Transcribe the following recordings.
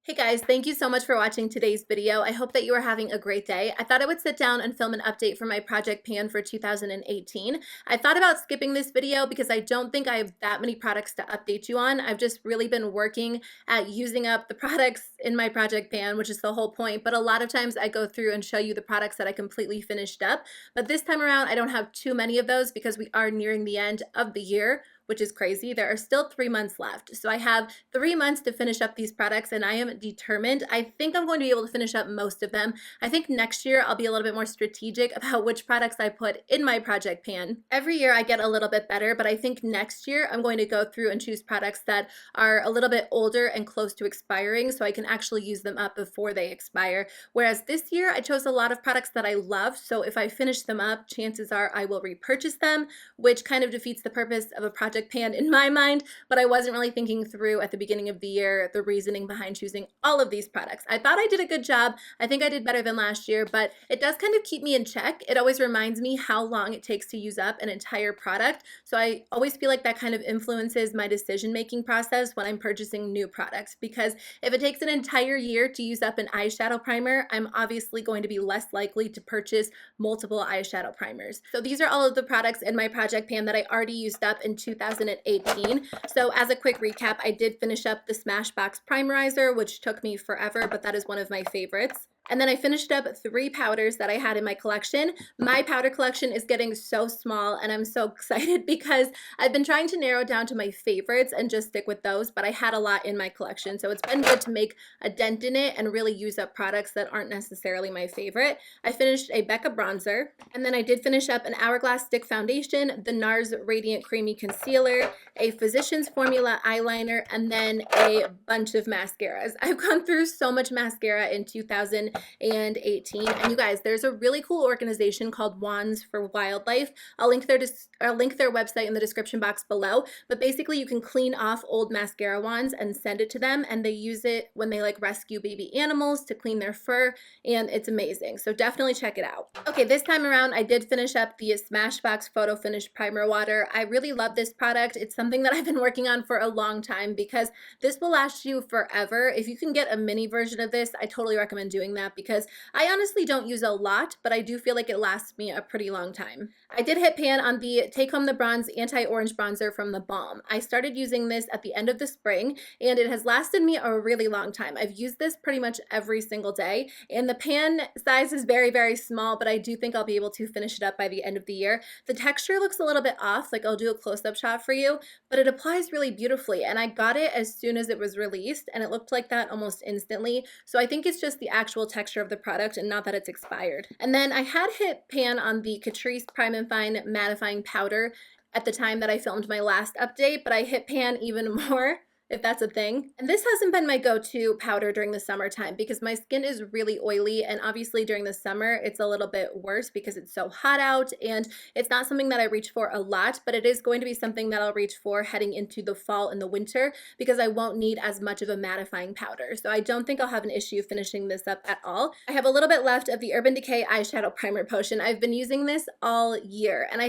Hey guys, thank you so much for watching today's video. I hope that you are having a great day. I thought I would sit down and film an update for my project pan for 2018. I thought about skipping this video because I don't think I have that many products to update you on. I've just really been working at using up the products in my project pan, which is the whole point. But a lot of times I go through and show you the products that I completely finished up. But this time around, I don't have too many of those because we are nearing the end of the year, which is crazy. There are still 3 months left. So I have 3 months to finish up these products and I am determined. I think I'm going to be able to finish up most of them. I think next year I'll be a little bit more strategic about which products I put in my project pan. Every year I get a little bit better, but I think next year I'm going to go through and choose products that are a little bit older and close to expiring so I can actually use them up before they expire. Whereas this year I chose a lot of products that I love, so if I finish them up, chances are I will repurchase them, which kind of defeats the purpose of a project pan in my mind, but I wasn't really thinking through at the beginning of the year the reasoning behind choosing all of these products. I thought I did a good job. I think I did better than last year, but it does kind of keep me in check. It always reminds me how long it takes to use up an entire product, so I always feel like that kind of influences my decision-making process when I'm purchasing new products, because if it takes an entire year to use up an eyeshadow primer, I'm obviously going to be less likely to purchase multiple eyeshadow primers. So these are all of the products in my project pan that I already used up in 2018. So as a quick recap, I did finish up the Smashbox primerizer, which took me forever, but that is one of my favorites. And then I finished up 3 powders that I had in my collection. My powder collection is getting so small and I'm so excited because I've been trying to narrow down to my favorites and just stick with those, but I had a lot in my collection. So it's been good to make a dent in it and really use up products that aren't necessarily my favorite. I finished a Becca bronzer, and then I did finish up an Hourglass stick foundation, the NARS Radiant Creamy Concealer, a Physicians Formula eyeliner, and then a bunch of mascaras. I've gone through so much mascara in 2018. And you guys, there's a really cool organization called Wands for Wildlife. I'll link their website in the description box below. But basically, you can clean off old mascara wands and send it to them, and they use it when they like rescue baby animals to clean their fur, and it's amazing. So definitely check it out. Okay, this time around, I did finish up the Smashbox Photo Finish Primer Water. I really love this product. It's something that I've been working on for a long time because this will last you forever. If you can get a mini version of this, I totally recommend doing that because I honestly don't use a lot, but I do feel like it lasts me a pretty long time. I did hit pan on the Take Home the Bronze Anti-Orange Bronzer from theBalm. I started using this at the end of the spring, and it has lasted me a really long time. I've used this pretty much every single day, and the pan size is very, very small, but I do think I'll be able to finish it up by the end of the year. The texture looks a little bit off, like I'll do a close-up shot for you, but it applies really beautifully, and I got it as soon as it was released, and it looked like that almost instantly, so I think it's just the actual texture of the product and not that it's expired. And then I had hit pan on the Catrice Prime and Fine Mattifying Powder at the time that I filmed my last update, but I hit pan even more, if that's a thing. And this hasn't been my go-to powder during the summertime because my skin is really oily, and obviously during the summer it's a little bit worse because it's so hot out, and it's not something that I reach for a lot, but it is going to be something that I'll reach for heading into the fall and the winter because I won't need as much of a mattifying powder. So I don't think I'll have an issue finishing this up at all. I have a little bit left of the Urban Decay Eyeshadow Primer Potion. I've been using this all year, and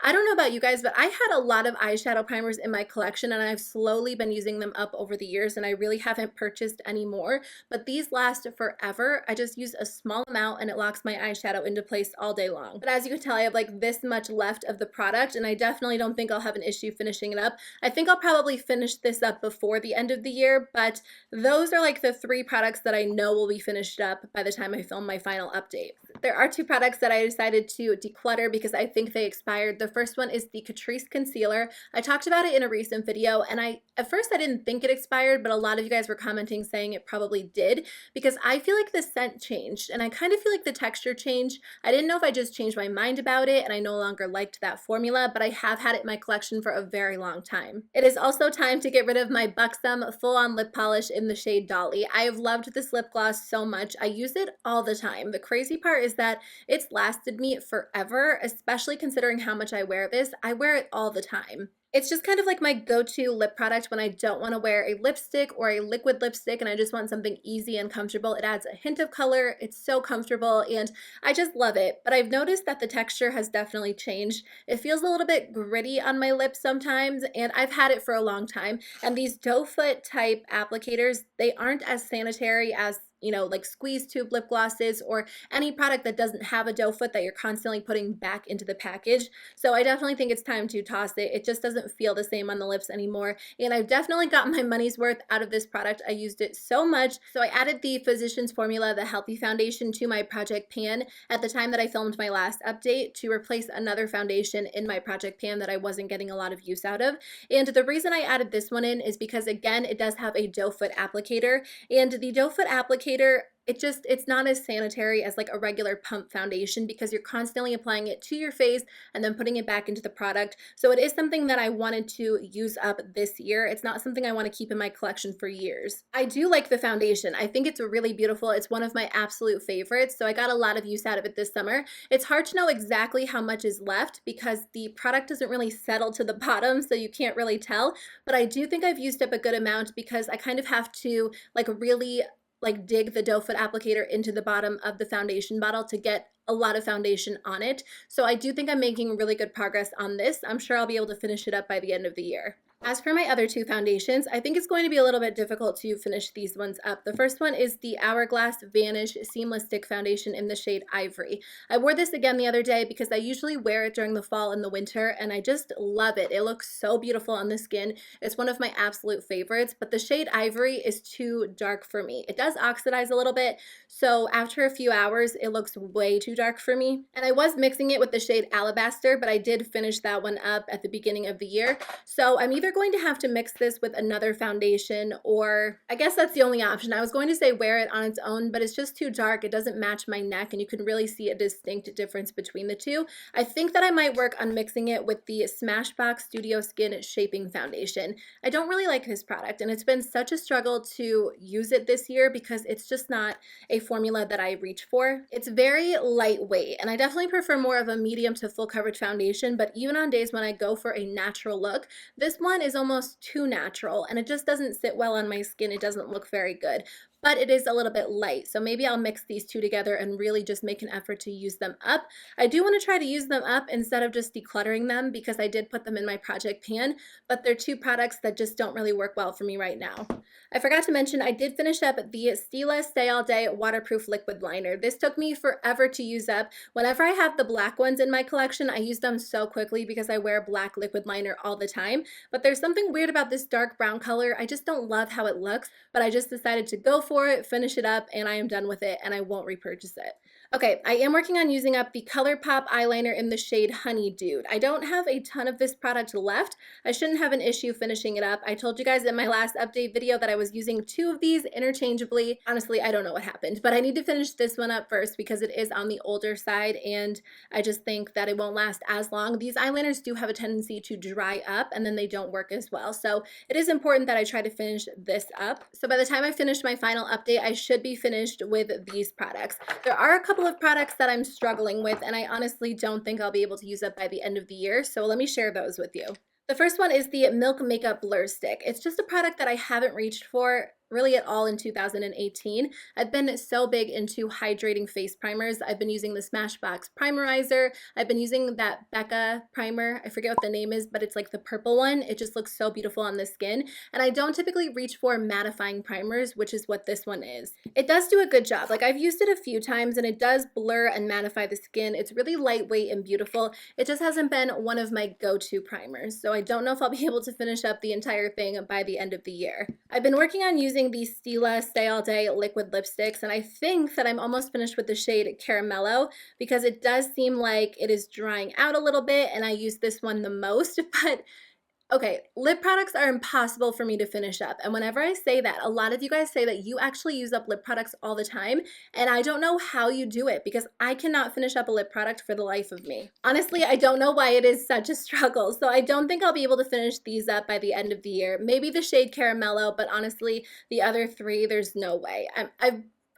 I don't know about you guys, but I had a lot of eyeshadow primers in my collection and I've slowly been using them up over the years, and I really haven't purchased any more, but these last forever. I just use a small amount and it locks my eyeshadow into place all day long. But as you can tell, I have like this much left of the product, and I definitely don't think I'll have an issue finishing it up. I think I'll probably finish this up before the end of the year, but those are like the 3 products that I know will be finished up by the time I film my final update. There are 2 products that I decided to declutter because I think they expired. The first one is the Catrice Concealer. I talked about it in a recent video, and at first I didn't think it expired, but a lot of you guys were commenting saying it probably did because I feel like the scent changed, and I kind of feel like the texture changed. I didn't know if I just changed my mind about it and I no longer liked that formula, but I have had it in my collection for a very long time. It is also time to get rid of my Buxom full-on lip polish in the shade Dolly. I have loved this lip gloss so much. I use it all the time. The crazy part is is that it's lasted me forever, especially considering how much I wear this. I wear it all the time. It's just kind of like my go-to lip product when I don't want to wear a lipstick or a liquid lipstick and I just want something easy and comfortable. It adds a hint of color. It's so comfortable and I just love it. But I've noticed that the texture has definitely changed. It feels a little bit gritty on my lips sometimes, and I've had it for a long time. And these doe foot type applicators, they aren't as sanitary as, you know, like squeeze tube lip glosses or any product that doesn't have a doe foot that you're constantly putting back into the package. So I definitely think it's time to toss it. It just doesn't feel the same on the lips anymore. And I've definitely got my money's worth out of this product. I used it so much. So I added the Physicians Formula, the Healthy Foundation, to my project pan at the time that I filmed my last update to replace another foundation in my project pan that I wasn't getting a lot of use out of. And the reason I added this one in is because, again, it does have a doe foot applicator, and the doe foot applicator, it's not as sanitary as like a regular pump foundation because you're constantly applying it to your face and then putting it back into the product. So it is something that I wanted to use up this year. It's not something I want to keep in my collection for years. I do like the foundation. I think it's really beautiful. It's one of my absolute favorites. So I got a lot of use out of it this summer. It's hard to know exactly how much is left because the product doesn't really settle to the bottom, so you can't really tell. But I do think I've used up a good amount because I kind of have to really dig the doe foot applicator into the bottom of the foundation bottle to get a lot of foundation on it. So I do think I'm making really good progress on this. I'm sure I'll be able to finish it up by the end of the year. As for my other two foundations, I think it's going to be a little bit difficult to finish these ones up. The first one is the Hourglass Vanish Seamless Stick Foundation in the shade Ivory. I wore this again the other day because I usually wear it during the fall and the winter, and I just love it. It looks so beautiful on the skin. It's one of my absolute favorites, but the shade Ivory is too dark for me. It does oxidize a little bit, so after a few hours, it looks way too dark for me. And I was mixing it with the shade Alabaster, but I did finish that one up at the beginning of the year. So I'm either going to have to mix this with another foundation, or I guess that's the only option. I was going to say wear it on its own, but it's just too dark. It doesn't match my neck, and you can really see a distinct difference between the two. I think that I might work on mixing it with the Smashbox Studio Skin Shaping Foundation. I don't really like this product, and it's been such a struggle to use it this year because it's just not a formula that I reach for. It's very lightweight, and I definitely prefer more of a medium to full coverage foundation, but even on days when I go for a natural look, this one is almost too natural and it just doesn't sit well on my skin. It doesn't look very good, but it is a little bit light. So maybe I'll mix these two together and really just make an effort to use them up. I do want to try to use them up instead of just decluttering them because I did put them in my project pan, but they're two products that just don't really work well for me right now. I forgot to mention I did finish up the Stila Stay All Day Waterproof Liquid Liner. This took me forever to use up. Whenever I have the black ones in my collection, I use them so quickly because I wear black liquid liner all the time. But there's something weird about this dark brown color. I just don't love how it looks, but I just decided to go for it, finish it up, and I am done with it, and I won't repurchase it. Okay, I am working on using up the ColourPop eyeliner in the shade Honeydude. I don't have a ton of this product left. I shouldn't have an issue finishing it up. I told you guys in my last update video that I was using two of these interchangeably. Honestly, I don't know what happened, but I need to finish this one up first because it is on the older side, and I just think that it won't last as long. These eyeliners do have a tendency to dry up, and then they don't work as well. So it is important that I try to finish this up. So by the time I finish my final update, I should be finished with these products. There are a couple of products that I'm struggling with, and I honestly don't think I'll be able to use up by the end of the year, so let me share those with you. The first one is the Milk Makeup Blur Stick. It's just a product that I haven't reached for really at all in 2018. I've been so big into hydrating face primers. I've been using the Smashbox Primerizer. I've been using that Becca primer. I forget what the name is, but it's like the purple one. It just looks so beautiful on the skin. And I don't typically reach for mattifying primers, which is what this one is. It does do a good job. Like, I've used it a few times and it does blur and mattify the skin. It's really lightweight and beautiful. It just hasn't been one of my go-to primers. So I don't know if I'll be able to finish up the entire thing by the end of the year. I've been working on using these Stila Stay All Day liquid lipsticks, and I think that I'm almost finished with the shade Caramello because it does seem like it is drying out a little bit, and I use this one the most. But okay, lip products are impossible for me to finish up, and whenever I say that, a lot of you guys say that you actually use up lip products all the time, and I don't know how you do it because I cannot finish up a lip product for the life of me. Honestly, I don't know why it is such a struggle, so I don't think I'll be able to finish these up by the end of the year. Maybe the shade Caramello, but honestly, the other three, there's no way.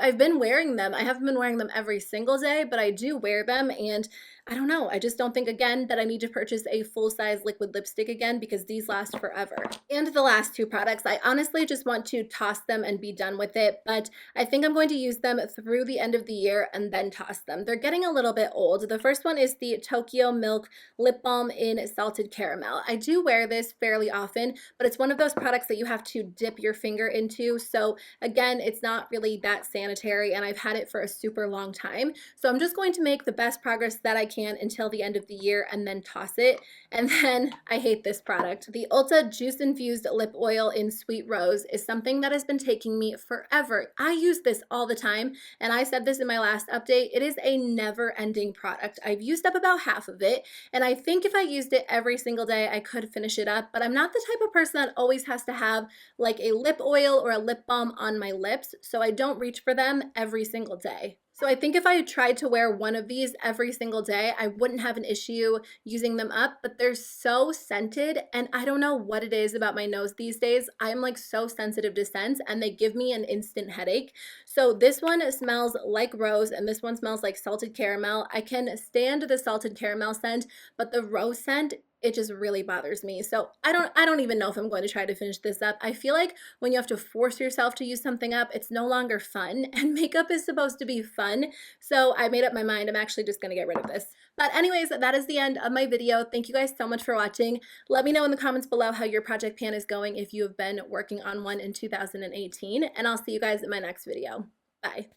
I've been wearing them. I haven't been wearing them every single day, but I do wear them, and I don't know. I just don't think, again, that I need to purchase a full-size liquid lipstick again because these last forever. And the last two products, I honestly just want to toss them and be done with it, but I think I'm going to use them through the end of the year and then toss them. They're getting a little bit old. The first one is the Tokyo Milk Lip Balm in Salted Caramel. I do wear this fairly often, but it's one of those products that you have to dip your finger into. So again, it's not really that sanitary, and I've had it for a super long time. So I'm just going to make the best progress that I can until the end of the year and then toss it. And then I hate this product. The ULTA Juice Infused Lip Oil in Sweet Rose is something that has been taking me forever. I use this all the time, and I said this in my last update. It is a never-ending product. I've used up about half of it, and I think if I used it every single day, I could finish it up, but I'm not the type of person that always has to have like a lip oil or a lip balm on my lips, so I don't reach for them every single day. So I think if I tried to wear one of these every single day, I wouldn't have an issue using them up, but they're so scented, and I don't know what it is about my nose these days. I'm like so sensitive to scents, and they give me an instant headache. So this one smells like rose, and this one smells like salted caramel. I can stand the salted caramel scent, but the rose scent, it just really bothers me. So I don't even know if I'm going to try to finish this up. I feel like when you have to force yourself to use something up, it's no longer fun, and makeup is supposed to be fun. So I made up my mind. I'm actually just gonna get rid of this. But anyways, that is the end of my video. Thank you guys so much for watching. Let me know in the comments below how your project pan is going if you have been working on one in 2018, and I'll see you guys in my next video. Bye.